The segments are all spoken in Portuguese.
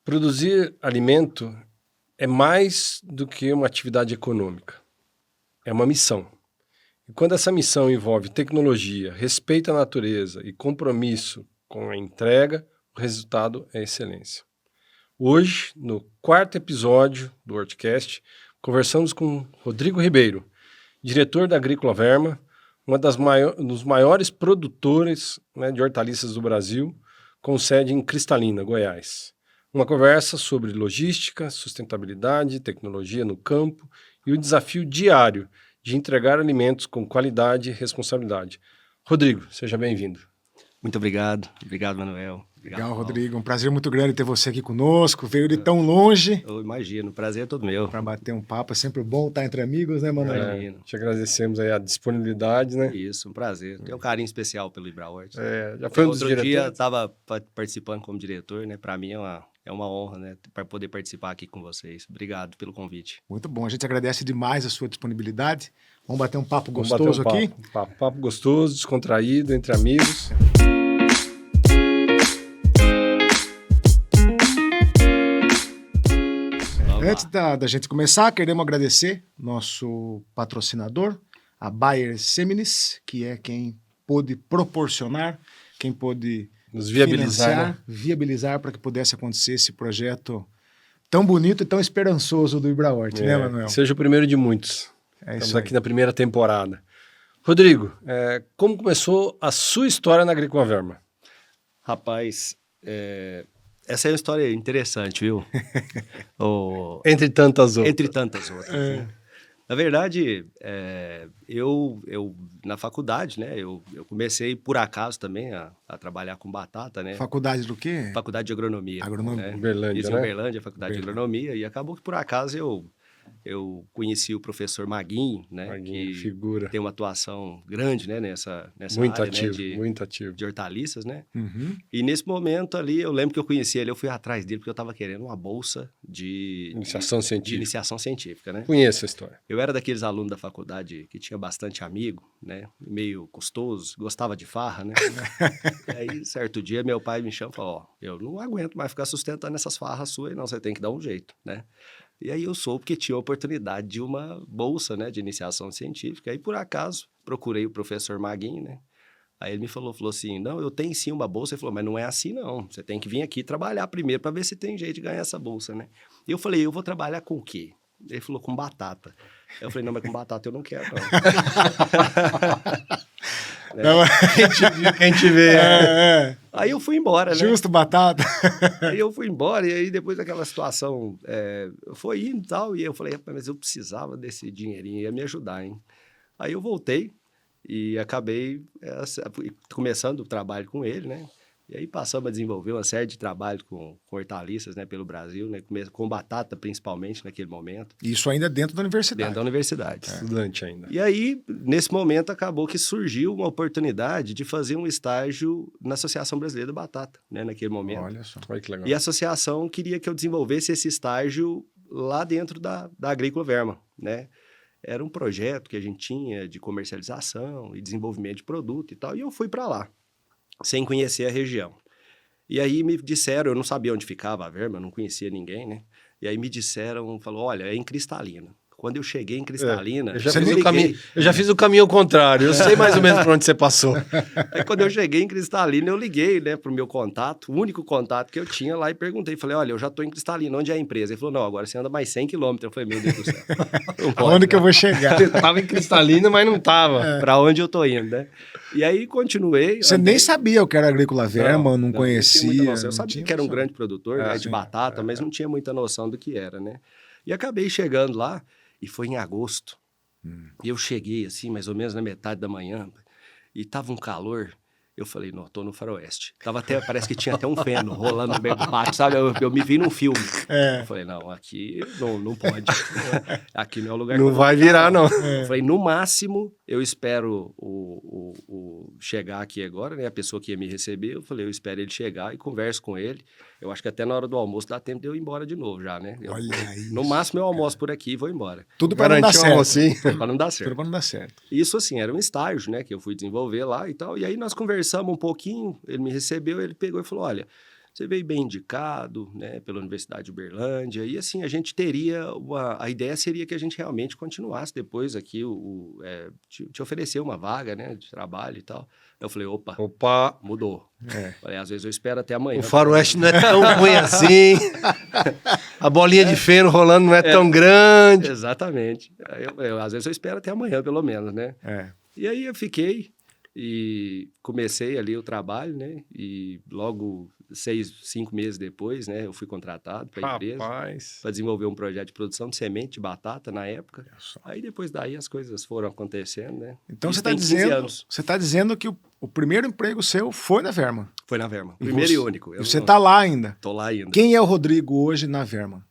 Produzir alimento é mais do que uma atividade econômica. É uma missão. E quando essa missão envolve tecnologia, respeito à natureza e compromisso com a entrega, o resultado é excelência. Hoje, no 4º episódio do WordCast, conversamos com Rodrigo Ribeiro, diretor da Agrícola Verma, dos maiores produtores, de hortaliças do Brasil, com sede em Cristalina, Goiás. Uma conversa sobre logística, sustentabilidade, tecnologia no campo e o desafio diário de entregar alimentos com qualidade e responsabilidade. Rodrigo, seja bem-vindo. Muito obrigado. Obrigado, Manuel. Obrigado, legal, Rodrigo. Um prazer muito grande ter você aqui conosco. Veio de tão longe. Eu imagino. O prazer é todo meu. Para bater um papo. É sempre bom estar entre amigos, né, Manuel? Te agradecemos aí a disponibilidade, né? Isso, um prazer. Tenho um carinho especial pelo IbraHort. Já foi um dos diretores? Outro dia estava participando como diretor, né? Para mim é uma honra, né? Para poder participar aqui com vocês. Obrigado pelo convite. Muito bom. A gente agradece demais a sua disponibilidade. Vamos bater um papo gostoso aqui? Papo gostoso, descontraído, entre amigos. Antes da gente começar, queremos agradecer nosso patrocinador, a Bayer Seminis, que é quem pôde proporcionar, quem pôde nos viabilizar para que pudesse acontecer esse projeto tão bonito e tão esperançoso do IbraHort, né, Manuel? Seja o primeiro de muitos. Estamos aqui na primeira temporada. Rodrigo, como começou a sua história na Agrícola Verma? Rapaz, essa é uma história interessante, viu? Entre tantas outras. Entre tantas outras. Né? Na verdade, eu na faculdade, né? Eu comecei por acaso também a trabalhar com batata, né? Faculdade do quê? Faculdade de Agronomia. Agronomia. Né? Uberlândia, Isso, né? Uberlândia, Faculdade de Agronomia. E acabou que por acaso eu conheci o professor Maguinho, né? Maguinho, que figura. tem uma atuação grande, né? Nessa muito área, ativo, né? muito ativo. De hortaliças, né? Uhum. E nesse momento ali, eu lembro que eu conheci ele, eu fui atrás dele porque eu estava querendo uma bolsa de iniciação científica, né? Conheço a história. Eu era daqueles alunos da faculdade que tinha bastante amigo, né? Meio custoso, gostava de farra, né? E aí, certo dia, meu pai me chama e falou, eu não aguento mais ficar sustentando essas farras suas, não, você tem que dar um jeito, né? E aí eu soube que tinha a oportunidade de uma bolsa, né, de iniciação científica. Aí, por acaso, procurei o professor Maguinho, né? Aí ele me falou assim, não, eu tenho sim uma bolsa. Ele falou, mas não é assim não, você tem que vir aqui trabalhar primeiro para ver se tem jeito de ganhar essa bolsa, né? E eu falei, eu vou trabalhar com o quê? Ele falou, com batata. Eu falei, não, mas com batata eu não quero, não. Quem te vê. Aí eu fui embora, né? Justo, batata. Aí eu fui embora, e aí depois daquela situação, foi indo e tal, e eu falei, mas eu precisava desse dinheirinho, ia me ajudar, hein? Aí eu voltei e acabei começando o trabalho com ele, né? E aí passamos a desenvolver uma série de trabalhos com hortaliças, né, pelo Brasil, né, com batata principalmente naquele momento. Isso ainda dentro da universidade. Dentro da universidade. Estudante ainda. E aí, nesse momento, acabou que surgiu uma oportunidade de fazer um estágio na Associação Brasileira da Batata, né, naquele momento. Olha só. Olha que legal. E a associação queria que eu desenvolvesse esse estágio lá dentro da Agrícola Verma, né? Era um projeto que a gente tinha de comercialização e desenvolvimento de produto e tal, e eu fui para lá, sem conhecer a região. E aí me disseram, eu não sabia onde ficava a Verma, não conhecia ninguém, né? E aí me disseram, falou, olha, é em Cristalina. Quando eu cheguei em Cristalina... Eu já fiz o caminho contrário, eu sei mais ou menos por onde você passou. Aí quando eu cheguei em Cristalina, eu liguei, né, pro meu contato, o único contato que eu tinha lá, e perguntei, falei, olha, eu já tô em Cristalina, onde é a empresa? Ele falou, não, agora você anda mais 100 quilômetros. Eu falei, meu Deus do céu. Aonde que eu vou chegar? Você tava em Cristalina, mas não tava. Para onde eu tô indo, né? E aí continuei. Você nem sabia o que era Agrícola Verma, não conhecia. Eu sabia que era um grande produtor, né, de batata, mas não tinha muita noção do que era, né? E acabei chegando lá, e foi em agosto. E eu cheguei, assim, mais ou menos na metade da manhã, e tava um calor. Eu falei, não, tô no faroeste. Parece que tinha até um feno rolando no meio do pátio, sabe? Eu me vi num filme. Eu falei, não, aqui não pode. Aqui não é o lugar não que eu vai virar, não. Eu falei, no máximo, eu espero chegar aqui agora, né? A pessoa que ia me receber, eu falei, eu espero ele chegar e converso com ele. Eu acho que até na hora do almoço dá tempo de eu ir embora de novo já, né? Olha isso. No máximo eu almoço por aqui e vou embora. Tudo para não dar certo. Assim. Para não dar certo. Tudo para não dar certo. Isso, assim, era um estágio, né? Que eu fui desenvolver lá e tal. E aí nós conversamos um pouquinho, ele me recebeu, ele pegou e falou, olha, você veio bem indicado, né, pela Universidade de Uberlândia, e assim, a gente teria, a ideia seria que a gente realmente continuasse depois aqui, te oferecer uma vaga, né, de trabalho e tal. Eu falei, opa, Opa, mudou. É. Falei, às vezes eu espero até amanhã. o faroeste não é tão ruim assim. A bolinha de feno rolando não é tão grande. Exatamente. Aí às vezes eu espero até amanhã, pelo menos, né? É. E aí eu fiquei e comecei ali o trabalho, né? E logo 5 meses depois, né? Eu fui contratado para a empresa Rapaz. para desenvolver um projeto de produção de semente de batata na época. Olha só. Aí depois daí as coisas foram acontecendo, né? Então Isso você está tem 15 dizendo, anos. que o primeiro emprego seu foi na Verma. Foi na Verma. E Primeiro você- e único. E Eu você não- está lá ainda. Tô lá ainda. Quem é o Rodrigo hoje na Verma?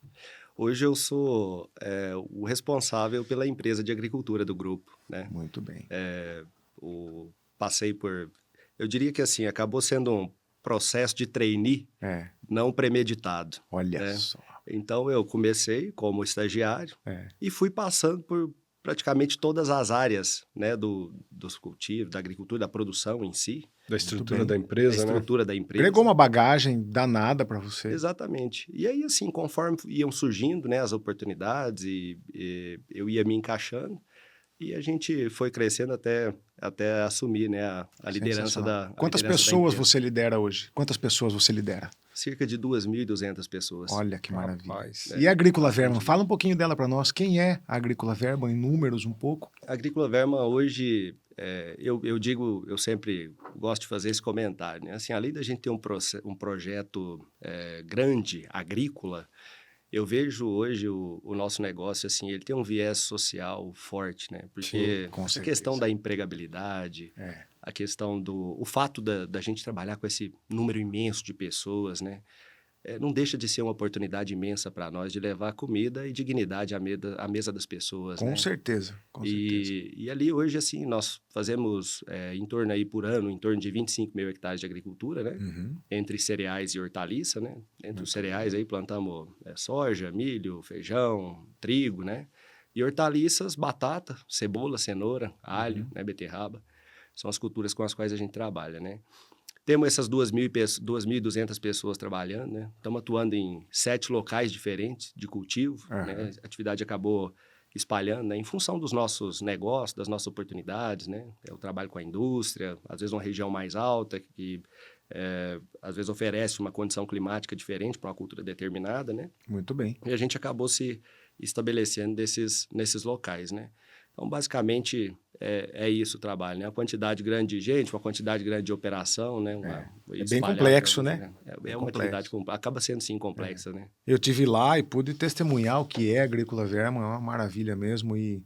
Hoje eu sou o responsável pela empresa de agricultura do grupo, né? Muito bem. Passei por... Eu diria que assim, acabou sendo um processo de trainee É. não premeditado. Olha É. só. Então, eu comecei como estagiário É. e fui passando por praticamente todas as áreas, né, dos cultivos, da agricultura, da produção em si, Da estrutura bem. da da empresa, né? estrutura da empresa. Pregou uma bagagem danada para você. Exatamente. E aí, assim, conforme iam surgindo, né, as oportunidades e eu ia me encaixando, e a gente foi crescendo até assumir, né, a liderança Sensacional. da Quantas liderança da pessoas empresa. você lidera hoje? Quantas pessoas você lidera? Cerca de 2.200 pessoas. Olha que maravilha. Rapaz. E a Agrícola Verma? bastante. Fala um pouquinho dela para nós. Quem é a Agrícola Verma em números um pouco? A Agrícola Verma hoje, eu sempre gosto de fazer esse comentário, né? Assim, além da gente ter um projeto grande, agrícola, eu vejo hoje o nosso negócio, assim, ele tem um viés social forte, né? Porque Sim, com essa certeza. questão da empregabilidade, É. a questão o fato da gente trabalhar com esse número imenso de pessoas, né? Não deixa de ser uma oportunidade imensa para nós de levar comida e dignidade à mesa das pessoas, Com né? certeza. Com certeza. E ali hoje, assim, nós fazemos em torno aí por ano, em torno de 25 mil hectares de agricultura, né? Uhum. Entre cereais e hortaliça, né? Entre Muito os cereais aí plantamos soja, milho, feijão, trigo, né? E hortaliças, batata, cebola, cenoura, alho, né? Beterraba. São as culturas com as quais a gente trabalha, né? Temos essas 2.200 pessoas trabalhando, né? Estamos atuando em 7 locais diferentes de cultivo, né? A atividade acabou espalhando, né? Em função dos nossos negócios, das nossas oportunidades, né? Eu trabalho com a indústria, às vezes uma região mais alta, que às vezes oferece uma condição climática diferente para uma cultura determinada, né? Muito bem. E a gente acabou se estabelecendo nesses locais, né? Então, basicamente, é isso o trabalho, né? Uma quantidade grande de gente, uma quantidade grande de operação, né? É bem complexo, né? É uma atividade, acaba sendo, sim, complexa, né? Eu tive lá e pude testemunhar o que é a Agrícola Verma, é uma maravilha mesmo e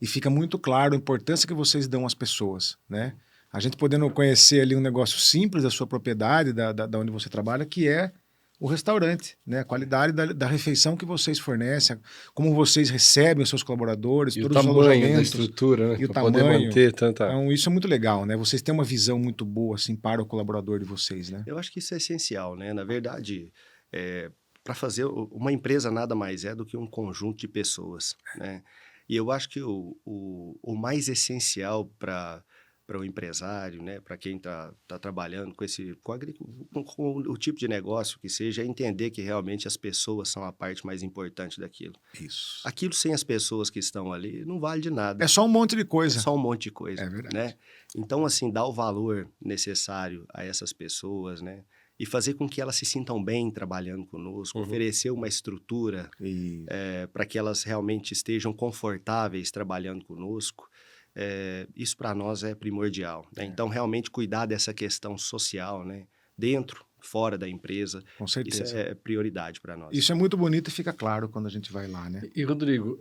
fica muito claro a importância que vocês dão às pessoas, né? A gente podendo conhecer ali um negócio simples da sua propriedade, da onde você trabalha, que é o restaurante, né? A qualidade da refeição que vocês fornecem, como vocês recebem os seus colaboradores, E o todos os tamanho da alojamentos. estrutura, né? E o Pra poder tamanho. manter tanta... Então, isso é muito legal, né? Vocês têm uma visão muito boa, assim, para o colaborador de vocês, né? Eu acho que isso é essencial, né? Na verdade, para fazer uma empresa nada mais é do que um conjunto de pessoas, né? E eu acho que o mais essencial para o empresário, né, para quem está trabalhando com o tipo de negócio que seja, é entender que realmente as pessoas são a parte mais importante daquilo. Isso. Aquilo sem as pessoas que estão ali não vale de nada. É só um monte de coisa. É só um monte de coisa. É verdade. Né? Então, assim, dar o valor necessário a essas pessoas, né? E fazer com que elas se sintam bem trabalhando conosco, oferecer uma estrutura E para que elas realmente estejam confortáveis trabalhando conosco. Isso para nós é primordial, né? Então, realmente cuidar dessa questão social, né? Dentro, fora da empresa, com certeza. isso é prioridade para nós. Isso é muito bonito e fica claro quando a gente vai lá, né? E, Rodrigo,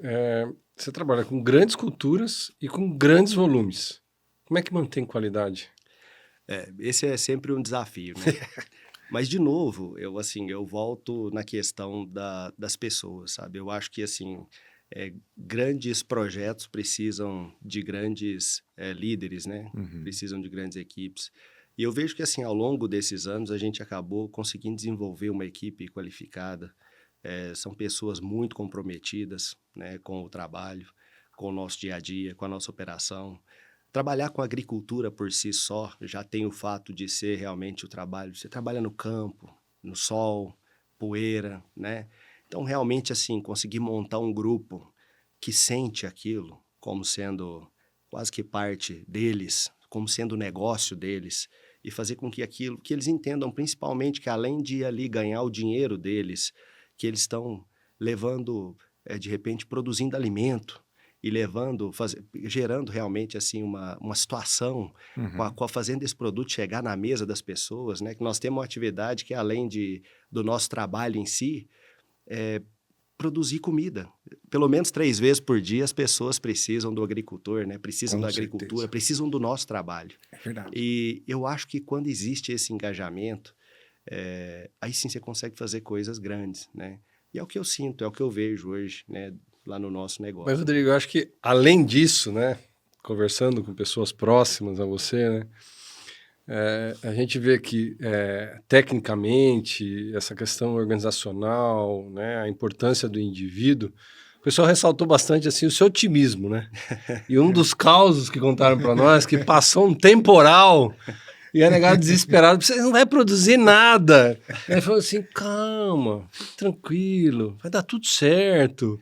você trabalha com grandes culturas e com grandes volumes. Como é que mantém qualidade? Esse é sempre um desafio, né? Mas, de novo, eu volto na questão das pessoas, sabe? Eu acho que, assim, grandes projetos precisam de grandes líderes, né? Precisam de grandes equipes. E eu vejo que, assim, ao longo desses anos, a gente acabou conseguindo desenvolver uma equipe qualificada. São pessoas muito comprometidas, né, com o trabalho, com o nosso dia a dia, com a nossa operação. Trabalhar com agricultura por si só já tem o fato de ser realmente o trabalho. Você trabalha no campo, no sol, poeira, né? Então, realmente, assim, conseguir montar um grupo que sente aquilo como sendo quase que parte deles, como sendo o negócio deles, e fazer com que aquilo, que eles entendam principalmente que além de ali ganhar o dinheiro deles, que eles estão levando, de repente, produzindo alimento e levando, gerando realmente assim uma situação fazendo esse produto chegar na mesa das pessoas, né? Que nós temos uma atividade que além do nosso trabalho em si, produzir comida. Pelo menos 3 vezes por dia as pessoas precisam do agricultor, né? Precisam Com da agricultura, certeza. precisam do nosso trabalho. É verdade. E eu acho que quando existe esse engajamento, aí sim você consegue fazer coisas grandes, né? E é o que eu sinto, é o que eu vejo hoje, né? Lá no nosso negócio. Mas, Rodrigo, eu acho que além disso, né? Conversando com pessoas próximas a você, né? A gente vê que, tecnicamente, essa questão organizacional, né? A importância do indivíduo, o pessoal ressaltou bastante assim, o seu otimismo, né? E um dos causos que contaram para nós que passou um temporal e a negada desesperada, você não vai produzir nada. Aí falou assim, calma, fique tranquilo, vai dar tudo certo.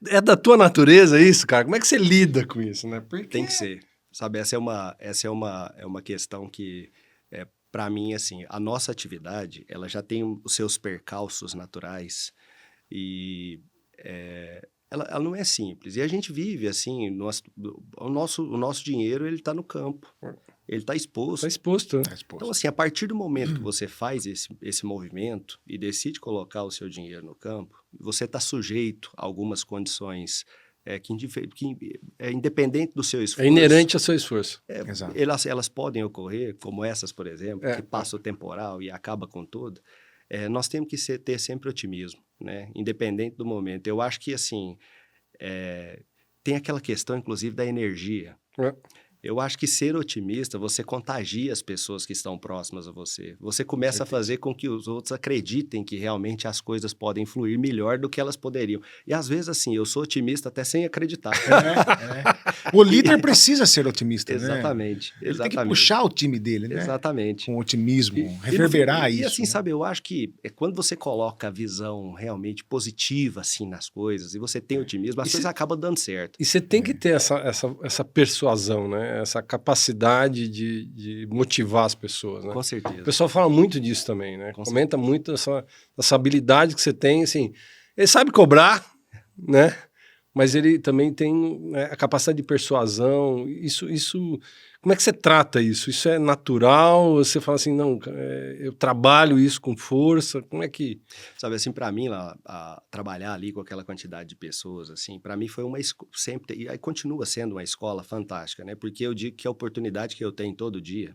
É da tua natureza isso, cara? Como é que você lida com isso, né? Porque... Tem que ser, sabe? Essa é uma questão que, para mim, assim, a nossa atividade, ela já tem os seus percalços naturais e ela não é simples. E a gente vive, assim, o nosso dinheiro, ele está no campo, ele está exposto. Está exposto, né? Então, assim, a partir do momento que você faz esse movimento e decide colocar o seu dinheiro no campo, você está sujeito a algumas condições que é independente do seu esforço. É inerente ao seu esforço. Exato. Elas podem ocorrer, como essas, por exemplo, que passa o temporal e acaba com tudo. Nós temos que ter sempre otimismo, né? Independente do momento. Eu acho que, assim, tem aquela questão, inclusive, da energia. Eu acho que ser otimista, você contagia as pessoas que estão próximas a você. Você começa a fazer com que os outros acreditem que realmente as coisas podem fluir melhor do que elas poderiam. E às vezes, assim, eu sou otimista até sem acreditar. O líder precisa ser otimista, Exatamente. Né? Ele tem que puxar o time dele, né? Exatamente. Com otimismo, reverberar isso. E assim, sabe, eu acho que quando você coloca a visão realmente positiva, assim, nas coisas, e você tem otimismo, as coisas acabam dando certo. E você tem que ter essa persuasão, né? Essa capacidade de motivar as pessoas, né? Com certeza. O pessoal fala muito disso também, né? Comenta muito essa habilidade que você tem, assim. Ele sabe cobrar, né? Mas ele também tem, né, a capacidade de persuasão. Isso, como é que você trata isso? Isso é natural? Você fala assim, não, eu trabalho isso com força. Como é que... Sabe, assim, para mim, trabalhar ali com aquela quantidade de pessoas, assim, para mim foi sempre, e aí continua sendo uma escola fantástica, né? Porque eu digo que a oportunidade que eu tenho todo dia,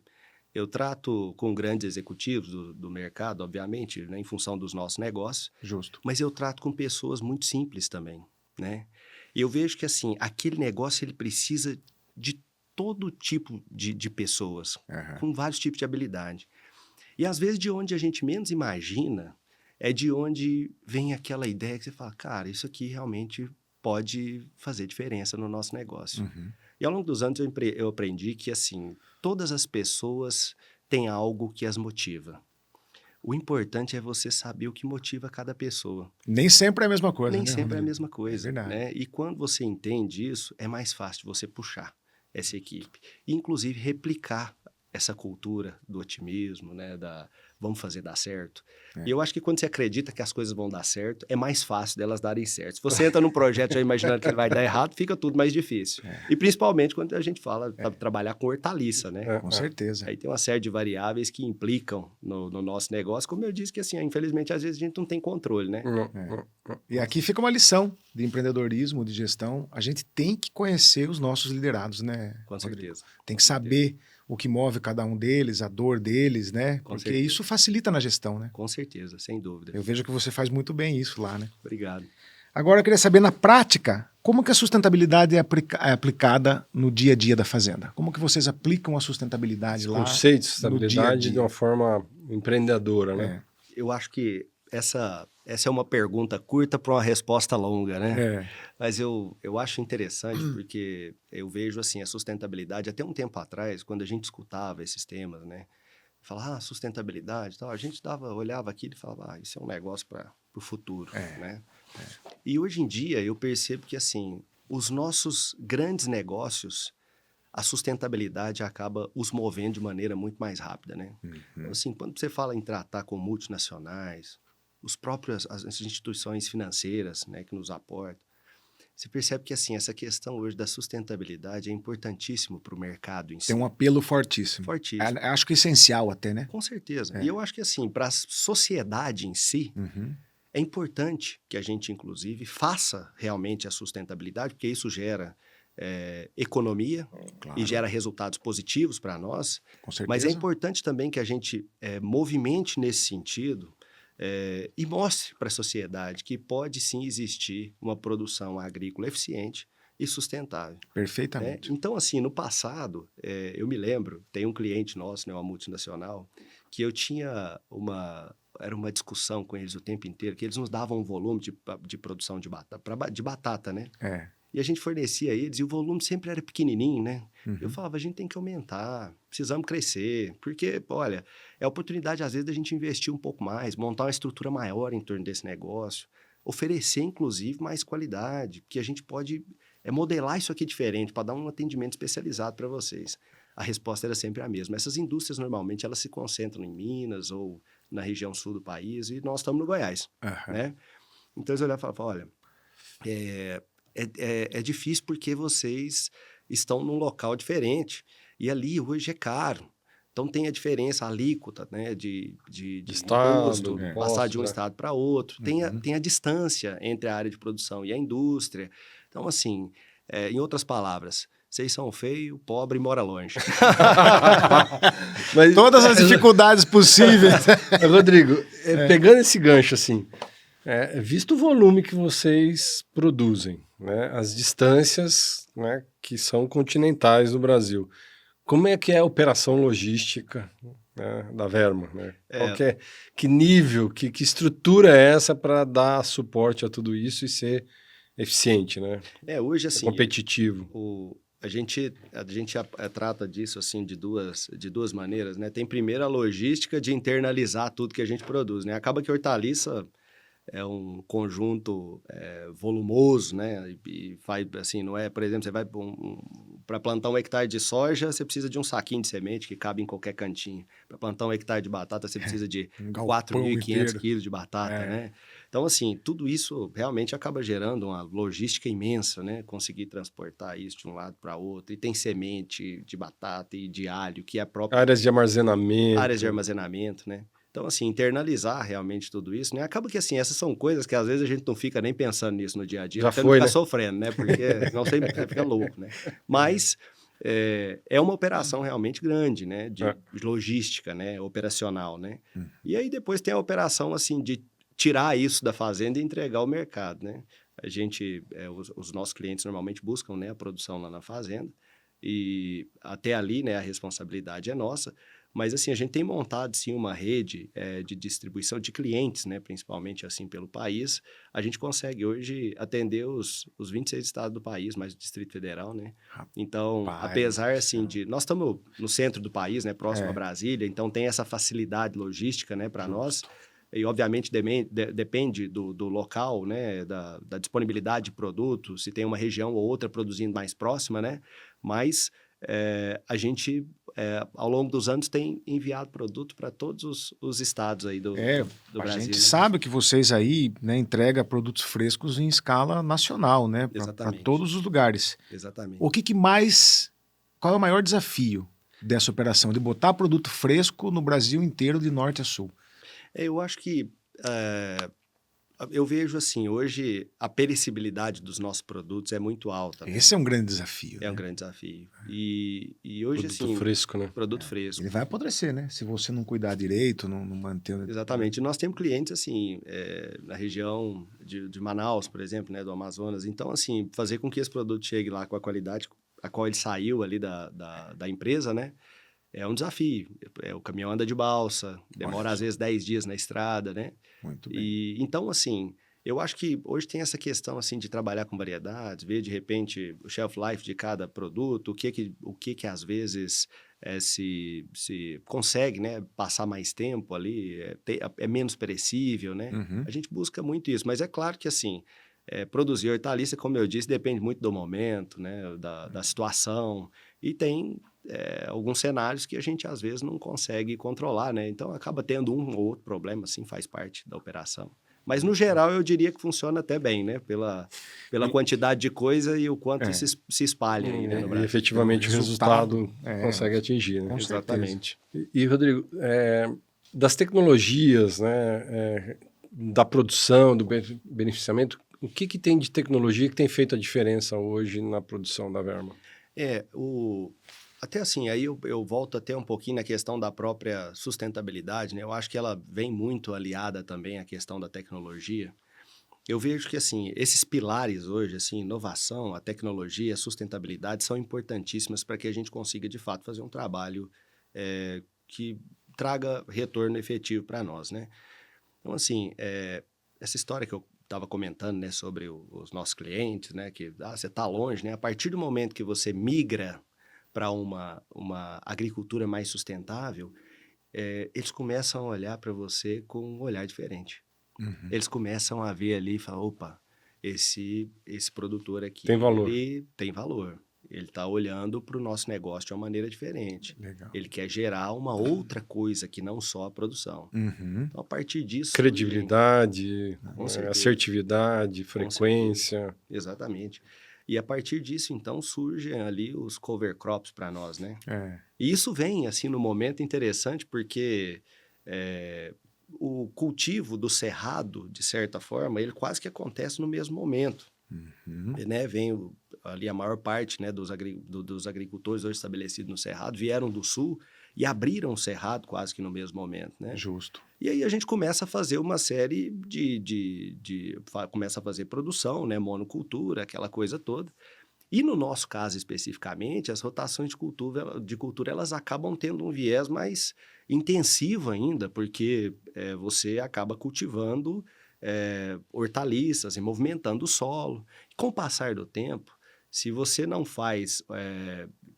eu trato com grandes executivos do mercado, obviamente, né, em função dos nossos negócios. Justo. Mas eu trato com pessoas muito simples também, né? E eu vejo que, assim, aquele negócio, ele precisa de todo tipo de pessoas, com vários tipos de habilidade. E, às vezes, de onde a gente menos imagina, é de onde vem aquela ideia que você fala, cara, isso aqui realmente pode fazer diferença no nosso negócio. E, ao longo dos anos, eu aprendi que, assim, todas as pessoas têm algo que as motiva. O importante é você saber o que motiva cada pessoa. Nem sempre é a mesma coisa. Nem sempre é a mesma coisa. É verdade. Né? E quando você entende isso, é mais fácil de você puxar essa equipe. E, inclusive, replicar essa cultura do otimismo, né? Vamos fazer dar certo. E eu acho que quando você acredita que as coisas vão dar certo, é mais fácil delas darem certo. Se você entra num projeto já imaginando que ele vai dar errado, fica tudo mais difícil. E principalmente quando a gente fala para trabalhar com hortaliça, né? Com certeza. Aí tem uma série de variáveis que implicam no nosso negócio. Como eu disse que, assim, infelizmente, às vezes a gente não tem controle, né? E aqui fica uma lição de empreendedorismo, de gestão. A gente tem que conhecer os nossos liderados, né? Com certeza. Tem que saber o que move cada um deles, a dor deles, né? Com Porque certeza. isso facilita na gestão, né? Com certeza, sem dúvida. Eu vejo que você faz muito bem isso lá, né? Obrigado. Agora eu queria saber, na prática, como que a sustentabilidade é aplicada no dia a dia da fazenda? Como que vocês aplicam a sustentabilidade lá? Conceito de sustentabilidade dia a dia? de uma forma empreendedora, né? Eu acho que essa é uma pergunta curta para uma resposta longa, né? Mas eu acho interessante porque eu vejo, assim, a sustentabilidade, até um tempo atrás, quando a gente escutava esses temas, né? Fala, sustentabilidade e tal. A gente olhava aquilo e falava, isso é um negócio para o futuro, né? E hoje em dia eu percebo que, assim, os nossos grandes negócios, a sustentabilidade acaba os movendo de maneira muito mais rápida, né? Então, assim, quando você fala em tratar com multinacionais, as instituições financeiras, né, que nos aportam, você percebe que, assim, essa questão hoje da sustentabilidade é importantíssimo para o mercado em si. Tem um apelo fortíssimo. Fortíssimo. Acho que essencial até, né? Com certeza. E eu acho que, assim, para a sociedade em si, é importante que a gente, inclusive, faça realmente a sustentabilidade, porque isso gera economia Claro. e gera resultados positivos para nós. Com certeza. Mas é importante também que a gente movimente nesse sentido e mostre para a sociedade que pode sim existir uma produção agrícola eficiente e sustentável. Perfeitamente. Então, assim, no passado, eu me lembro, tem um cliente nosso, né, uma multinacional, que eu tinha era uma discussão com eles o tempo inteiro, que eles nos davam um volume de produção de batata, né? E a gente fornecia eles, e o volume sempre era pequenininho, né? Eu falava, a gente tem que aumentar, precisamos crescer, porque, olha, é a oportunidade, às vezes, da gente investir um pouco mais, montar uma estrutura maior em torno desse negócio, oferecer, inclusive, mais qualidade, que a gente pode modelar isso aqui diferente, para dar um atendimento especializado para vocês. A resposta era sempre a mesma. Essas indústrias, normalmente, elas se concentram em Minas ou na região sul do país, e nós estamos no Goiás, né? Então, eles olhavam e falavam, olha, é difícil porque vocês estão num local diferente, e ali hoje é caro. Então, tem a diferença, a alíquota, né, de estado, imposto, passar de um né? estado para outro. Tem a distância entre a área de produção e a indústria. Então, assim, em outras palavras, vocês são feios, pobre e mora longe. Mas, Todas as dificuldades possíveis. Rodrigo, pegando esse gancho, assim, visto o volume que vocês produzem, né, as distâncias, né, que são continentais no Brasil, como é que é a operação logística, né, da Verma? Né? Que nível, que estrutura é essa para dar suporte a tudo isso e ser eficiente, né? Hoje, assim, competitivo. A gente trata disso assim de duas maneiras, né? Tem primeiro a logística de internalizar tudo que a gente produz, né? Acaba que hortaliça é um conjunto volumoso, né? E faz assim, não é, por exemplo, você vai para plantar 1 hectare de soja, você precisa de um saquinho de semente que cabe em qualquer cantinho. Para plantar 1 hectare de batata, você precisa de 4.500 quilos de batata, né? Então, assim, tudo isso realmente acaba gerando uma logística imensa, né? Conseguir transportar isso de um lado para outro. E tem semente de batata e de alho, que é a própria... Áreas de armazenamento. Áreas de armazenamento, né? Então, assim, internalizar realmente tudo isso, né? Acaba que, assim, essas são coisas que às vezes a gente não fica nem pensando nisso no dia a dia. Já até foi, não ficar né? sofrendo, né? Porque senão você fica louco, né? Mas é uma operação realmente grande, né? De logística, né? Operacional, né? E aí depois tem a operação, assim, de tirar isso da fazenda e entregar ao mercado, né? A gente, os nossos clientes normalmente buscam, né, a produção lá na fazenda e até ali, né, a responsabilidade é nossa. Mas, assim, a gente tem montado, sim, uma rede de distribuição de clientes, né, principalmente, assim, pelo país. A gente consegue, hoje, atender os 26 estados do país, mais o Distrito Federal, né? Então, apesar, assim, nós estamos no centro do país, né, próximo a Brasília, então tem essa facilidade logística, né, para nós. E, obviamente, depende do local, né, da disponibilidade de produtos, se tem uma região ou outra produzindo mais próxima, né? Mas a gente, ao longo dos anos, tem enviado produto para todos os estados aí do Brasil. A gente né? sabe que vocês aí, né, entregam produtos frescos em escala nacional, né? Para todos os lugares. Exatamente. Qual é o maior desafio dessa operação, de botar produto fresco no Brasil inteiro, de norte a sul? Eu acho que eu vejo assim, hoje a perecibilidade dos nossos produtos é muito alta. Né? Esse é um grande desafio. É um grande desafio. E hoje, produto assim... fresco, né? Produto fresco. Ele vai apodrecer, né? Se você não cuidar direito, não manter... Exatamente. E nós temos clientes, assim, na região de Manaus, por exemplo, né? Do Amazonas. Então, assim, fazer com que esse produto chegue lá com a qualidade a qual ele saiu ali da empresa, né? É um desafio. O caminhão anda de balsa, demora às vezes 10 dias na estrada, né? Muito bem. Então, assim, Eu acho que hoje tem essa questão assim de trabalhar com variedades, ver de repente o shelf life de cada produto, o que às vezes se consegue, né, passar mais tempo ali, é menos perecível, né? Uhum. A gente busca muito isso, mas é claro que assim, produzir hortaliça, como eu disse, depende muito do momento, né, da situação, e tem alguns cenários que a gente às vezes não consegue controlar, né? Então acaba tendo um ou outro problema, assim, faz parte da operação. Mas, no geral, eu diria que funciona até bem, né? Pela quantidade de coisa e o quanto se espalha aí, né, no E Brasil. efetivamente o resultado consegue atingir, né? Com Exatamente. E, Rodrigo, das tecnologias, né, da produção, do beneficiamento, o que tem de tecnologia que tem feito a diferença hoje na produção da Verma? Até assim, aí eu volto até um pouquinho na questão da própria sustentabilidade, né? Eu acho que ela vem muito aliada também à questão da tecnologia. Eu vejo que, assim, esses pilares hoje, assim, inovação, a tecnologia, a sustentabilidade, são importantíssimas para que a gente consiga, de fato, fazer um trabalho que traga retorno efetivo para nós, né? Então, assim, essa história que eu estava comentando, né, sobre os nossos clientes, né, que você está longe, né? A partir do momento que você migra para uma agricultura mais sustentável, eles começam a olhar para você com um olhar diferente. Uhum. Eles começam a ver ali e falar, opa, esse produtor aqui, Tem valor. ele tem valor. Ele está olhando para o nosso negócio de uma maneira diferente. Legal. Ele quer gerar uma outra coisa que não só a produção. Uhum. Então, a partir disso... Credibilidade, Com certeza. assertividade, frequência. Exatamente. E a partir disso, então, surgem ali os cover crops para nós, né? É. E isso vem, assim, no momento interessante, porque o cultivo do cerrado, de certa forma, ele quase que acontece no mesmo momento. Uhum. Né? Vem ali a maior parte, né, dos agricultores hoje estabelecidos no cerrado, vieram do sul e abriram o cerrado quase que no mesmo momento, né? Justo. E aí a gente começa a fazer uma série começa a fazer produção, né, monocultura, aquela coisa toda. E no nosso caso especificamente, as rotações de cultura elas acabam tendo um viés mais intensivo ainda, porque você acaba cultivando hortaliças e movimentando o solo. Com o passar do tempo, se você não faz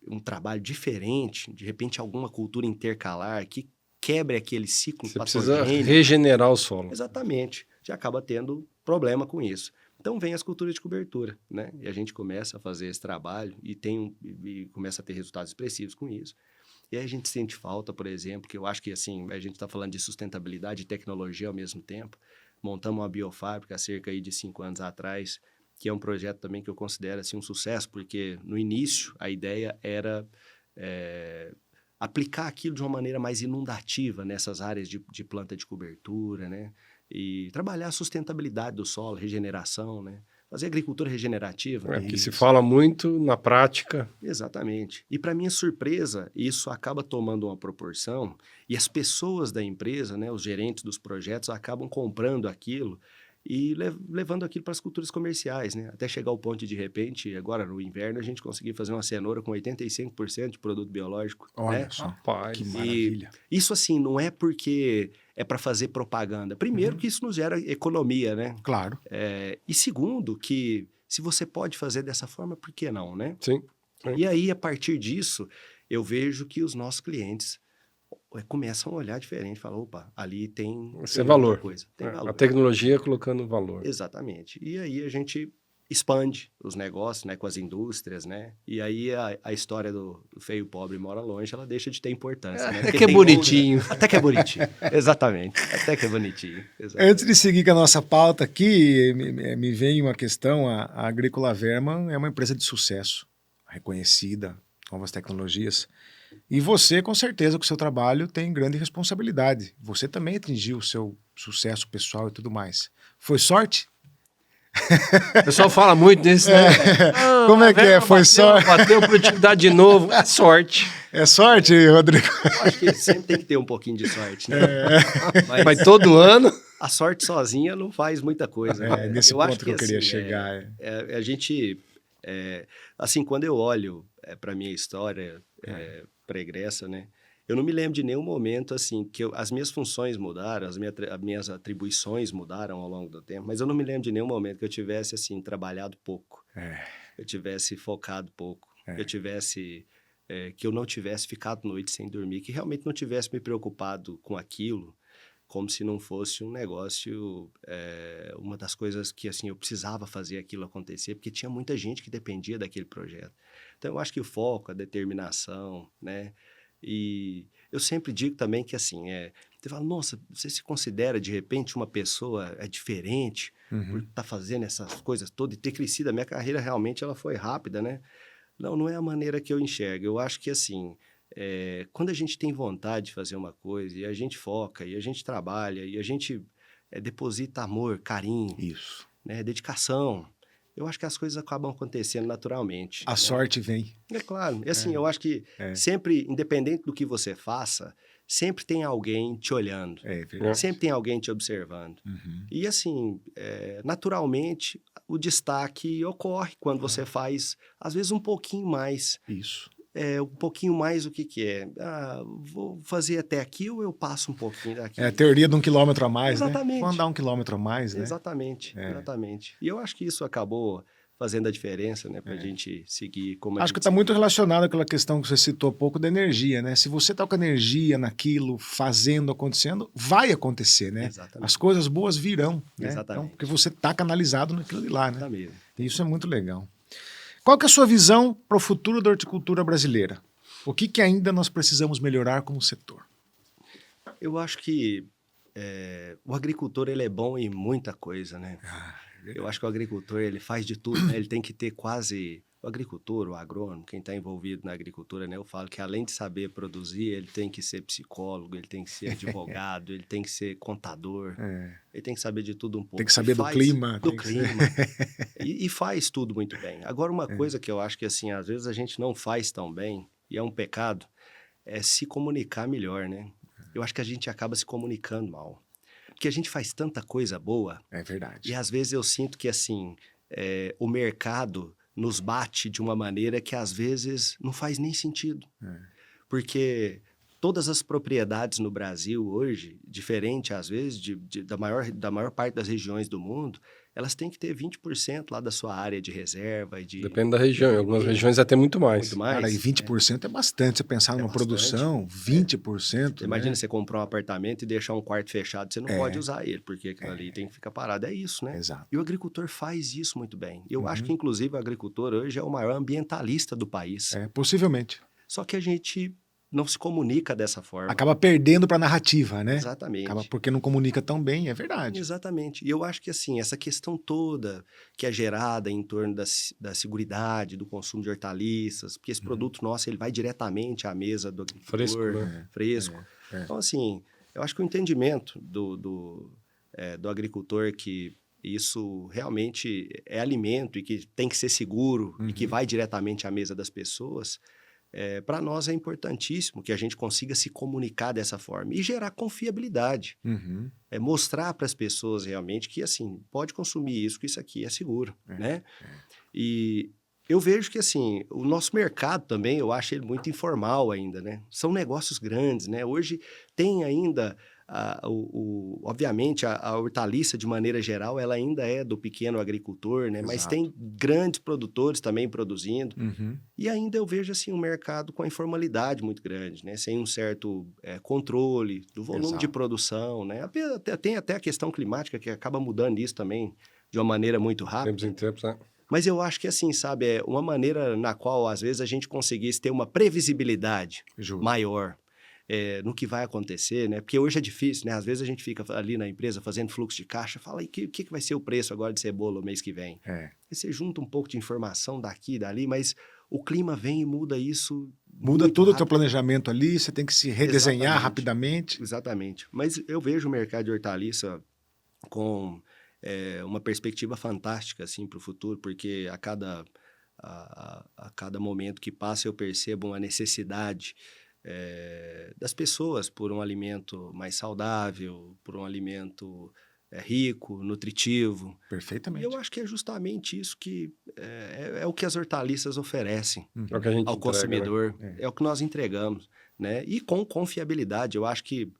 um trabalho diferente, de repente alguma cultura intercalar que quebre aquele ciclo patogênico... Você precisa regenerar o solo. Exatamente. Já acaba tendo problema com isso. Então, vem as culturas de cobertura, né? E a gente começa a fazer esse trabalho e começa a ter resultados expressivos com isso. E aí a gente sente falta, por exemplo, que eu acho que, assim, a gente está falando de sustentabilidade e tecnologia ao mesmo tempo. Montamos uma biofábrica há cerca aí de 5 anos atrás, que é um projeto também que eu considero, assim, um sucesso, porque no início a ideia era... aplicar aquilo de uma maneira mais inundativa nessas áreas de planta de cobertura, né? E trabalhar a sustentabilidade do solo, regeneração, né? Fazer agricultura regenerativa. Porque se fala muito na prática. Exatamente. E para minha surpresa, isso acaba tomando uma proporção e as pessoas da empresa, né, os gerentes dos projetos, acabam comprando aquilo e levando aquilo para as culturas comerciais, né? Até chegar ao ponto de repente, agora no inverno, a gente conseguir fazer uma cenoura com 85% de produto biológico. Olha né? só, Rapaz. que maravilha. E isso, assim, não é porque é para fazer propaganda. Primeiro, que isso nos gera economia, né? Claro. E segundo, que se você pode fazer dessa forma, por que não, né? Sim. E aí, a partir disso, eu vejo que os nossos clientes começam a olhar diferente, falam, opa, ali tem valor. coisa, tem valor. A tecnologia colocando valor. Exatamente. E aí a gente expande os negócios, né, com as indústrias, né? E aí a história do feio pobre mora longe, ela deixa de ter importância, né? Até que é bonitinho. Até que é bonitinho. Exatamente. Até que é bonitinho. Exatamente. Antes de seguir com a nossa pauta aqui, me vem uma questão, a Agrícola Verma é uma empresa de sucesso, reconhecida, novas tecnologias. E você, com certeza, com o seu trabalho, tem grande responsabilidade. Você também atingiu o seu sucesso pessoal e tudo mais. Foi sorte? O pessoal fala muito disso, né? Como é que é? Foi sorte? Bateu produtividade de novo. É sorte. É sorte, Rodrigo? Eu acho que sempre tem que ter um pouquinho de sorte, né? Mas todo ano... A sorte sozinha não faz muita coisa. Né? Nesse eu ponto acho que eu queria assim, chegar. A gente... assim, quando eu olho para a minha história pregressa, né? eu não me lembro de nenhum momento, assim, que as minhas funções mudaram, as minhas atribuições mudaram ao longo do tempo, mas eu não me lembro de nenhum momento que eu tivesse, assim, trabalhado pouco, eu tivesse focado pouco, que eu não tivesse ficado noite sem dormir, que realmente não tivesse me preocupado com aquilo, como se não fosse um negócio, uma das coisas que, assim, eu precisava fazer aquilo acontecer, porque tinha muita gente que dependia daquele projeto. Então, eu acho que o foco, a determinação, né? E eu sempre digo também que, assim, você fala, nossa, você se considera, de repente, uma pessoa diferente por estar fazendo essas coisas todas e ter crescido. A minha carreira, realmente, ela foi rápida, né? Não é a maneira que eu enxergo. Eu acho que, assim, quando a gente tem vontade de fazer uma coisa e a gente foca, e a gente trabalha, e a gente deposita amor, carinho, Isso. né, dedicação, eu acho que as coisas acabam acontecendo naturalmente. A sorte vem. É claro. E assim, eu acho que sempre, independente do que você faça, sempre tem alguém te olhando. É verdade. Sempre tem alguém te observando. E assim, naturalmente, o destaque ocorre quando você faz, às vezes, um pouquinho mais. Isso. Um pouquinho mais o que é? Vou fazer até aqui ou eu passo um pouquinho daqui? É a teoria de 1 quilômetro a mais, Exatamente. né? Vou andar 1 quilômetro a mais, né? Exatamente. E eu acho que isso acabou fazendo a diferença, né? Pra gente seguir como Acho que está muito relacionado àquela questão que você citou há pouco da energia, né? Se você está com energia naquilo, fazendo, acontecendo, vai acontecer, né? Exatamente. As coisas boas virão, né? Exatamente. Então, porque você está canalizado naquilo de lá, né? Tá mesmo. E isso é muito legal. Qual que é a sua visão para o futuro da horticultura brasileira? O que ainda nós precisamos melhorar como setor? Eu acho que o agricultor, ele é bom em muita coisa, né? Eu acho que o agricultor, ele faz de tudo, né? Ele tem que ter quase... O agricultor, o agrônomo, quem está envolvido na agricultura, né? Eu falo que além de saber produzir, ele tem que ser psicólogo, ele tem que ser advogado, ele tem que ser contador, ele tem que saber de tudo um pouco. Tem que saber do clima. Do clima. E faz tudo muito bem. Agora, uma coisa que eu acho que, assim, às vezes a gente não faz tão bem, e é um pecado, é se comunicar melhor, né? Eu acho que a gente acaba se comunicando mal. Porque a gente faz tanta coisa boa. É verdade. E às vezes eu sinto que, assim, o mercado nos bate de uma maneira que às vezes não faz nem sentido. Porque todas as propriedades no Brasil hoje, diferente às vezes da maior parte das regiões do mundo, elas têm que ter 20% lá da sua área de reserva. Depende da região, em algumas regiões até muito mais. Muito mais. Cara, e 20% é bastante. Você pensar numa produção, 20%. Imagina você comprar um apartamento e deixar um quarto fechado, você não pode usar ele, porque aquilo ali tem que ficar parado. É isso, né? Exato. E o agricultor faz isso muito bem. Eu acho que, inclusive, o agricultor hoje é o maior ambientalista do país. Possivelmente. Só que a gente não se comunica dessa forma. Acaba perdendo para a narrativa, né? Exatamente. Acaba porque não comunica tão bem, é verdade. Exatamente. E eu acho que, assim, essa questão toda que é gerada em torno da seguridade, do consumo de hortaliças, porque esse produto nosso, ele vai diretamente à mesa do agricultor. Fresco, né? Fresco. Então, assim, eu acho que o entendimento do agricultor que isso realmente é alimento e que tem que ser seguro e que vai diretamente à mesa das pessoas... para nós é importantíssimo que a gente consiga se comunicar dessa forma e gerar confiabilidade. Mostrar para as pessoas realmente que, assim, pode consumir isso, que isso aqui é seguro, né? E eu vejo que, assim, o nosso mercado também, eu acho ele muito informal ainda, né? São negócios grandes, né? Hoje tem ainda... obviamente, a hortaliça, de maneira geral, ela ainda é do pequeno agricultor, né? Mas tem grandes produtores também produzindo. E ainda eu vejo, assim, um mercado com a informalidade muito grande, né? Sem um certo controle do volume de produção, né? Tem até a questão climática que acaba mudando isso também de uma maneira muito rápida. Tempos em tempos, né? Mas eu acho que, assim, sabe, é uma maneira na qual, às vezes, a gente conseguisse ter uma previsibilidade maior. No que vai acontecer, né? Porque hoje é difícil, né? Às vezes a gente fica ali na empresa fazendo fluxo de caixa, fala, e o que vai ser o preço agora de cebola o mês que vem? E você junta um pouco de informação daqui e dali, mas o clima vem e muda isso. Muda todo o teu planejamento ali, você tem que se redesenhar rapidamente. Exatamente. Mas eu vejo o mercado de hortaliça com uma perspectiva fantástica, assim, para o futuro, porque a cada momento que passa eu percebo uma necessidade das pessoas por um alimento mais saudável, por um alimento rico, nutritivo. Perfeitamente. E eu acho que é justamente isso que é o que as hortaliças oferecem É o que a gente ao entrega, consumidor. né? É o que nós entregamos. né? E com confiabilidade. Eu acho que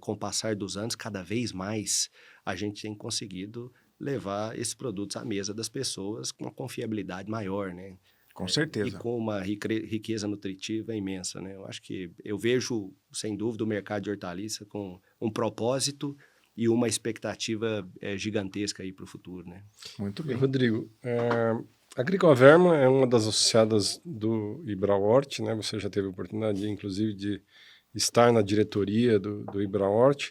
com o passar dos anos, cada vez mais a gente tem conseguido levar esses produtos à mesa das pessoas com uma confiabilidade maior, né? Com certeza. E com uma riqueza nutritiva imensa, né? Eu acho que eu vejo, sem dúvida, o mercado de hortaliça com um propósito e uma expectativa gigantesca aí para o futuro, né? Muito bem. Rodrigo, a Agricoverma é uma das associadas do Ibrahort, né? Você já teve a oportunidade, inclusive, de estar na diretoria do Ibrahort.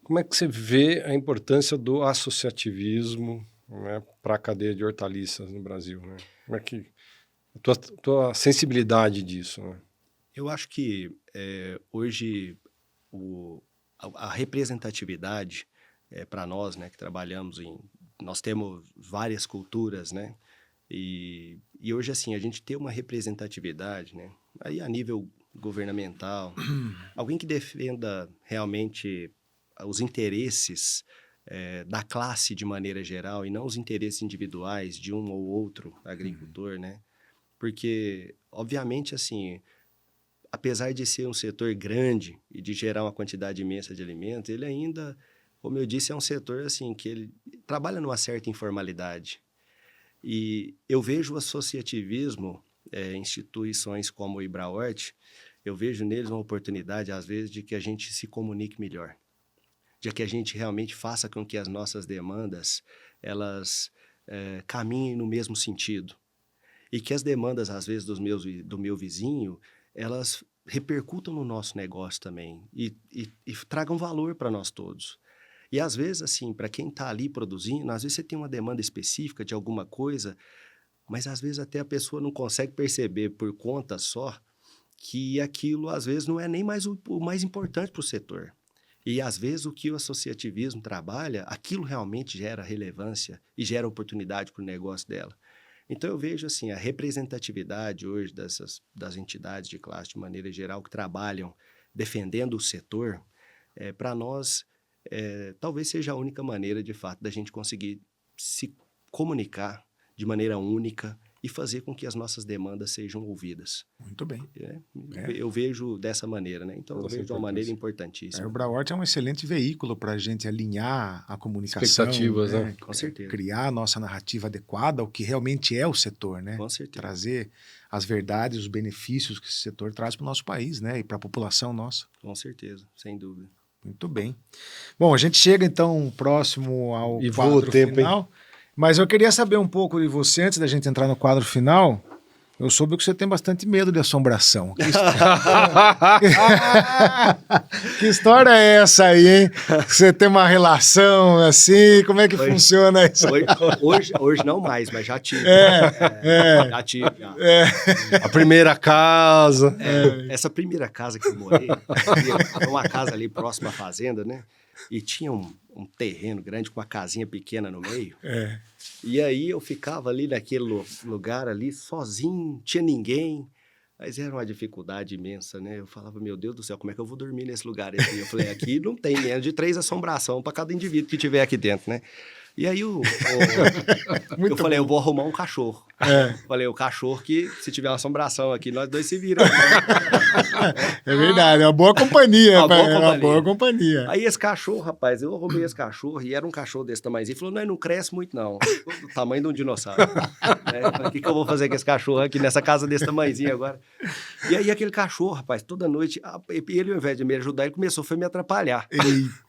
Como é que você vê a importância do associativismo, né, para a cadeia de hortaliças no Brasil, né? Como é que a tua sensibilidade disso, né? Eu acho que hoje a representatividade para nós, né, que trabalhamos nós temos várias culturas, né? E hoje, assim, a gente tem uma representatividade, né? Aí a nível governamental, alguém que defenda realmente os interesses da classe de maneira geral e não os interesses individuais de um ou outro agricultor, né? Porque, obviamente, assim, apesar de ser um setor grande e de gerar uma quantidade imensa de alimentos, ele ainda, como eu disse, é um setor assim que ele trabalha numa certa informalidade. E eu vejo o associativismo, instituições como o Ibrahort, eu vejo neles uma oportunidade, às vezes, de que a gente se comunique melhor, de que a gente realmente faça com que as nossas demandas, elas caminhem no mesmo sentido. E que as demandas, às vezes, do meu vizinho, elas repercutam no nosso negócio também e tragam valor para nós todos. E, às vezes, assim, para quem está ali produzindo, às vezes você tem uma demanda específica de alguma coisa, mas, às vezes, até a pessoa não consegue perceber por conta só que aquilo, às vezes, não é nem mais o mais importante para o setor. E, às vezes, o que o associativismo trabalha, aquilo realmente gera relevância e gera oportunidade para o negócio dela. Então, eu vejo, assim, a representatividade hoje das entidades de classe, de maneira geral, que trabalham defendendo o setor, para nós, talvez seja a única maneira, de fato, da gente conseguir se comunicar de maneira única e fazer com que as nossas demandas sejam ouvidas. Muito bem. Eu vejo dessa maneira, né? Então, eu vejo de uma maneira importantíssima. O Ibrahort é um excelente veículo para a gente alinhar a comunicação. Expectativas, né? Com certeza. Criar a nossa narrativa adequada ao que realmente é o setor, né? Com certeza. Trazer as verdades, os benefícios que esse setor traz para o nosso país, né? E para a população nossa. Com certeza, sem dúvida. Muito bem. Bom, a gente chega então próximo ao E quadro voa o tempo, final. hein? Mas eu queria saber um pouco de você, antes da gente entrar no quadro final. Eu soube que você tem bastante medo de assombração. Que história é essa aí, hein? Você tem uma relação assim, como é que funciona isso? Hoje não mais, mas já tive. Já tive. Já. A primeira casa. Essa primeira casa que eu morei, foi uma casa ali próxima à fazenda, né? E tinha um terreno grande com uma casinha pequena no meio. E aí eu ficava ali naquele lugar ali, sozinho, tinha ninguém. Mas era uma dificuldade imensa, né? Eu falava, meu Deus do céu, como é que eu vou dormir nesse lugar aqui? Eu falei, aqui não tem menos de 3 assombrações para cada indivíduo que tiver aqui dentro, né? E aí eu falei, eu vou arrumar um cachorro. Falei, o cachorro que, se tiver uma assombração aqui, nós dois se viram. É verdade, é uma boa companhia. Uma boa companhia. Aí esse cachorro, rapaz, eu arrumei esse cachorro e era um cachorro desse tamanhozinho. Ele falou, não cresce muito não, do tamanho de um dinossauro. O que eu vou fazer com esse cachorro aqui nessa casa desse tamanhozinho agora? E aí aquele cachorro, rapaz, toda noite, ele ao invés de me ajudar, ele foi me atrapalhar.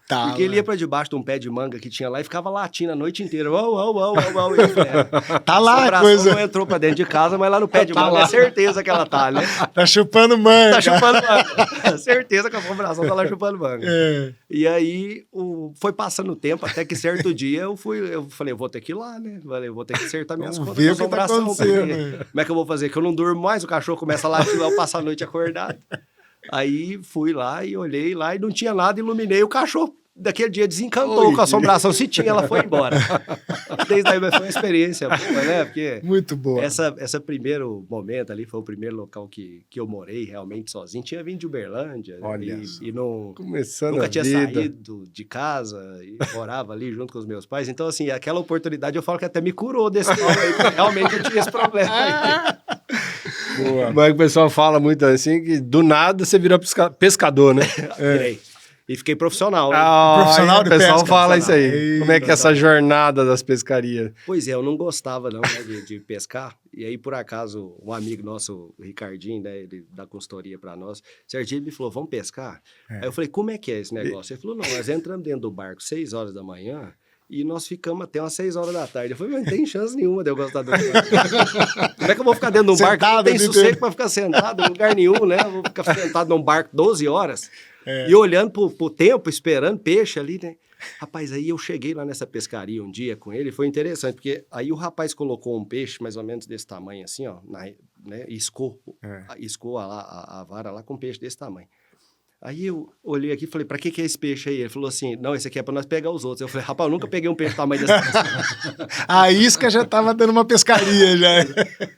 Porque ele ia pra debaixo de um pé de manga que tinha lá e ficava latindo a noite inteira. Uau. E eu falei, tá lá a coisa. Não entrou pra dentro de casa, mas lá no pé de manga é certeza que ela tá, né? Tá chupando manga. Tá chupando manga. Certeza que a assombração tá lá chupando manga. E aí, foi passando o tempo, até que certo dia eu falei, eu vou ter que ir lá, né? Eu vou ter que acertar minhas contas de assombração. Como é que eu vou fazer? Que eu não durmo mais, o cachorro começa a latir lá, eu passo a noite acordado. Aí fui lá e olhei lá e não tinha nada, iluminei o cachorro. Daquele dia desencantou com a assombração. Se tinha, ela foi embora. Desde aí foi uma experiência boa, né? Porque muito boa. Essa primeiro momento ali foi o primeiro local que eu morei realmente sozinho. Tinha vindo de Uberlândia. Olha, e não, começando nunca tinha saído de casa e morava ali junto com os meus pais. Então, assim, aquela oportunidade eu falo que até me curou desse mal aí, porque realmente eu tinha esse problema aí. Boa. Mas o pessoal fala muito assim, que do nada você virou pescador, né? Virei. E fiquei profissional. Né? Profissional de o pessoal pesca. fala isso aí. Eita, Como é que é essa jornada das pescarias? Pois é, eu não gostava não, né, de pescar. E aí, por acaso, um amigo nosso, o Ricardinho, né, ele dá consultoria para nós, certo dia ele me falou, vamos pescar? Aí eu falei, como é que é esse negócio? Ele falou, não, nós entramos dentro do barco 6 horas da manhã e nós ficamos até umas 6 horas da tarde. Eu falei, mas não tem chance nenhuma de eu gostar do barco. Como é que eu vou ficar dentro de um barco? Não tem sossego para ficar sentado em lugar nenhum, né? Eu vou ficar sentado num barco 12 horas e olhando pro tempo, esperando peixe ali, né? Rapaz, aí eu cheguei lá nessa pescaria um dia com ele, foi interessante, porque aí o rapaz colocou um peixe mais ou menos desse tamanho assim, ó, né, iscou a vara lá com um peixe desse tamanho. Aí eu olhei aqui e falei, pra que é esse peixe aí? Ele falou assim, não, esse aqui é pra nós pegar os outros. Eu falei, rapaz, eu nunca peguei um peixe do tamanho desse. A isca já tava dando uma pescaria, já.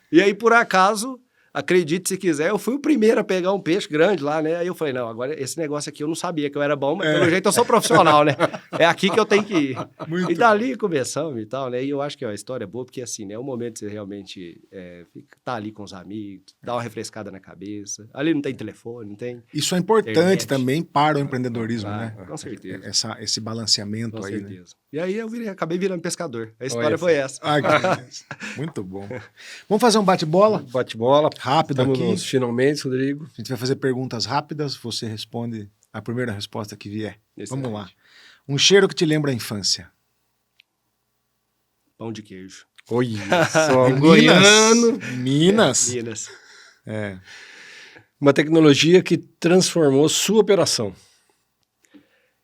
E aí, por acaso, acredite se quiser, eu fui o primeiro a pegar um peixe grande lá, né? Aí eu falei, não, agora esse negócio aqui eu não sabia que eu era bom, mas pelo jeito eu sou profissional, né? É aqui que eu tenho que ir. Muito E dali começamos e tal, né? E eu acho que é uma história boa, porque assim, né? É o momento de você realmente tá ali com os amigos, dar uma refrescada na cabeça. Ali não tem telefone, não tem... Isso é importante internet. Também para o empreendedorismo, né? Com certeza. Esse balanceamento Com aí, certeza. né? E aí eu acabei virando pescador. A história foi essa. Ai, muito bom. Vamos fazer um bate-bola? Bate-bola. Rápido Estamos aqui. nos finalmente, Rodrigo. A gente vai fazer perguntas rápidas, você responde a primeira resposta que vier. Excelente. Vamos lá. Um cheiro que te lembra a infância. Pão de queijo. Olha só, goiano. Minas. Minas. É. Uma tecnologia que transformou sua operação.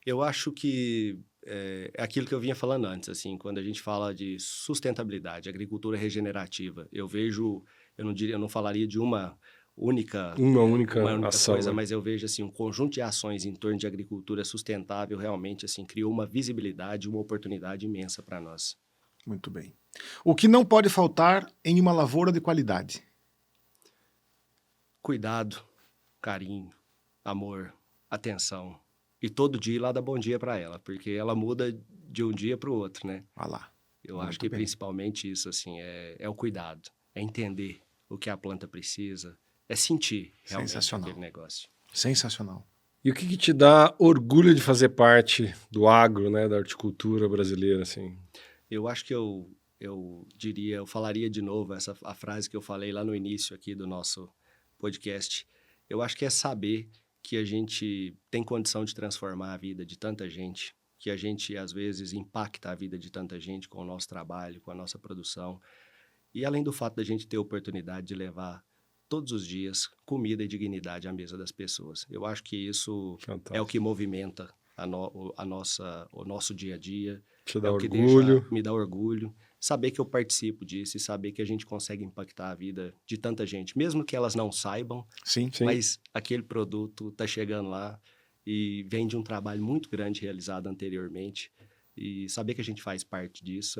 Eu acho que é aquilo que eu vinha falando antes, assim, quando a gente fala de sustentabilidade, agricultura regenerativa, eu vejo, eu não falaria de uma única ação, coisa, né? mas eu vejo assim um conjunto de ações em torno de agricultura sustentável realmente assim criou uma visibilidade, uma oportunidade imensa para nós. Muito bem. O que não pode faltar em uma lavoura de qualidade? Cuidado, carinho, amor, atenção. E todo dia ir lá dar bom dia para ela, porque ela muda de um dia para o outro, né? Vai lá. Eu acho que principalmente isso, assim, é o cuidado, é entender o que a planta precisa, é sentir realmente aquele negócio. Sensacional. E o que te dá orgulho de fazer parte do agro, né, da horticultura brasileira, assim? Eu acho que eu falaria de novo a frase que eu falei lá no início aqui do nosso podcast. Eu acho que é saber que a gente tem condição de transformar a vida de tanta gente, que a gente, às vezes, impacta a vida de tanta gente com o nosso trabalho, com a nossa produção. E além do fato da gente ter a oportunidade de levar todos os dias comida e dignidade à mesa das pessoas. Eu acho que isso é o que movimenta o nosso dia a dia. Te dá é o que me dá orgulho. Saber que eu participo disso e saber que a gente consegue impactar a vida de tanta gente, mesmo que elas não saibam, sim. Mas aquele produto está chegando lá e vem de um trabalho muito grande realizado anteriormente. E saber que a gente faz parte disso,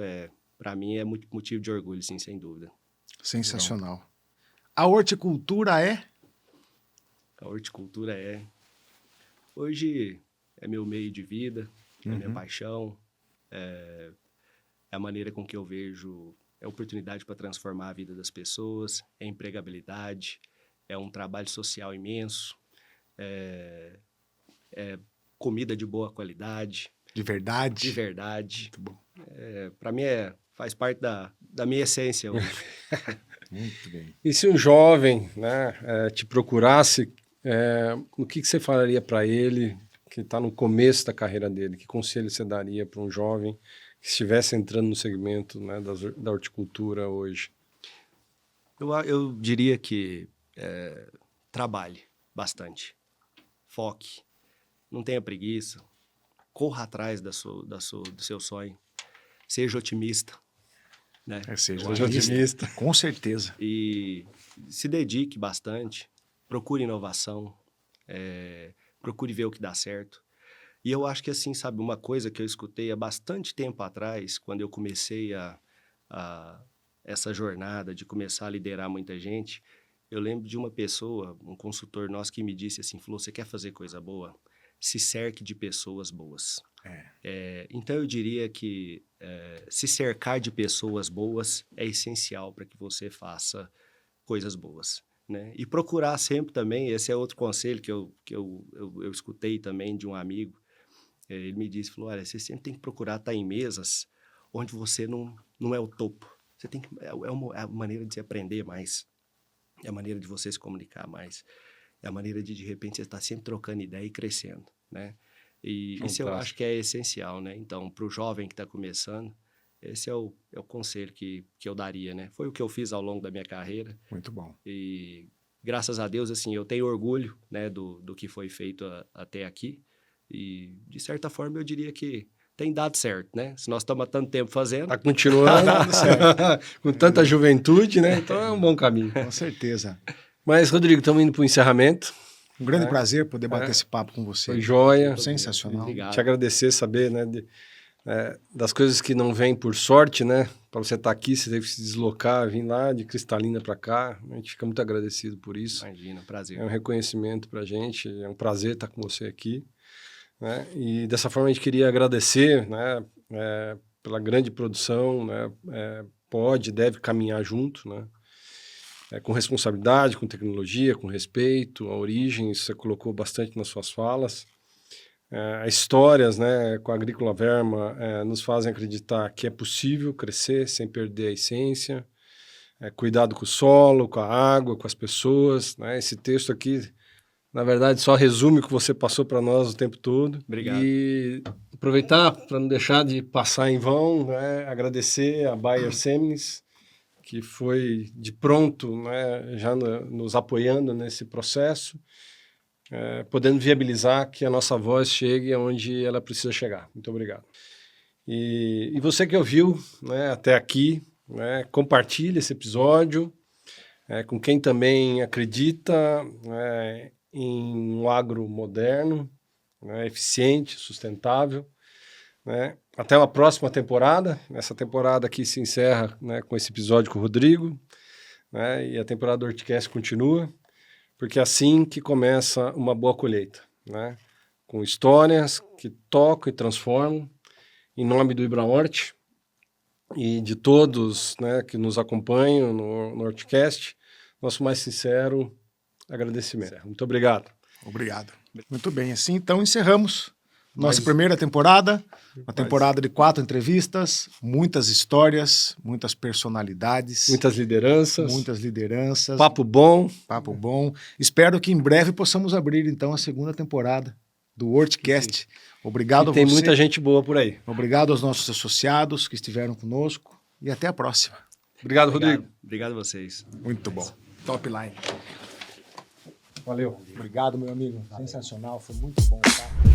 para mim, é muito motivo de orgulho, sim, sem dúvida. Sensacional. Legal. A horticultura é? A horticultura hoje é meu meio de vida, é minha paixão, é a maneira com que eu vejo a oportunidade para transformar a vida das pessoas, é empregabilidade, é um trabalho social imenso, é comida de boa qualidade. De verdade? De verdade. Muito bom. Para mim, faz parte da minha essência hoje. Muito bem. E se um jovem, né, te procurasse, o que você falaria para ele que está no começo da carreira dele? Que conselho você daria para um jovem que estivesse entrando no segmento, né, da horticultura hoje? Eu diria que trabalhe bastante, foque, não tenha preguiça, corra atrás do seu sonho, seja otimista. Né? Seja otimista, com certeza. E se dedique bastante, procure inovação, procure ver o que dá certo. E eu acho que, assim, sabe, uma coisa que eu escutei há bastante tempo atrás, quando eu comecei essa jornada de começar a liderar muita gente, eu lembro de uma pessoa, um consultor nosso, que me disse assim, falou, você quer fazer coisa boa? Se cerque de pessoas boas. Então, eu diria que se cercar de pessoas boas é essencial para que você faça coisas boas. né? E procurar sempre também, esse é outro conselho que eu escutei também de um amigo. Ele me disse, falou, olha, você sempre tem que procurar estar em mesas onde você não é o topo. Você tem que, é a maneira de se aprender mais, é a maneira de você se comunicar mais, é a maneira de repente, você estar sempre trocando ideia e crescendo, né? E isso eu acho que é essencial, né? Então, para o jovem que está começando, esse é o conselho que eu daria, né? Foi o que eu fiz ao longo da minha carreira. Muito bom. E graças a Deus, assim, eu tenho orgulho, né, do que foi feito até aqui. E, de certa forma, eu diria que tem dado certo, né? Se nós estamos há tanto tempo fazendo... Está continuando, com tanta juventude, né? Então é um bom caminho. Com certeza. Mas, Rodrigo, estamos indo para o encerramento. Um grande prazer poder bater esse papo com você. Foi joia. Sensacional. Obrigado. Te agradecer, saber, né, das coisas que não vêm por sorte, né? Para você estar aqui, você teve que se deslocar, vir lá de Cristalina para cá. A gente fica muito agradecido por isso. Imagina, prazer. É um reconhecimento para a gente, é um prazer estar com você aqui. Né? E dessa forma a gente queria agradecer, né, pela grande produção, né, pode, deve caminhar junto, né, com responsabilidade, com tecnologia, com respeito, a origem, isso você colocou bastante nas suas falas. As histórias, né, com a Agrícola Verma nos fazem acreditar que é possível crescer sem perder a essência, cuidado com o solo, com a água, com as pessoas. Né? Esse texto aqui, na verdade, só resume o que você passou para nós o tempo todo. Obrigado. E aproveitar para não deixar de passar em vão, né, agradecer a Bayer Semines, que foi de pronto, né, já nos apoiando nesse processo, podendo viabilizar que a nossa voz chegue aonde ela precisa chegar. Muito obrigado. E você que ouviu, né, até aqui, né, compartilhe esse episódio com quem também acredita em um agro moderno, né, eficiente, sustentável. Né? Até uma próxima temporada. Essa temporada aqui se encerra, né, com esse episódio com o Rodrigo, né, e a temporada do Horticast continua, porque é assim que começa uma boa colheita, né? Com histórias que tocam e transformam. Em nome do IBRAHORT e de todos, né, que nos acompanham no Horticast, nosso mais sincero agradecimento. Muito obrigado. Obrigado. Muito bem, assim então encerramos nossa primeira temporada, uma temporada de 4 entrevistas, muitas histórias, muitas personalidades. Muitas lideranças. Muitas lideranças. Papo bom. Papo bom. Espero que em breve possamos abrir então a segunda temporada do Horticast. Obrigado a você. Tem muita gente boa por aí. Obrigado aos nossos associados que estiveram conosco e até a próxima. Obrigado, Rodrigo. Obrigado a vocês. Muito bom. Top line. Valeu. Obrigado, meu amigo. Sensacional, foi muito bom, tá?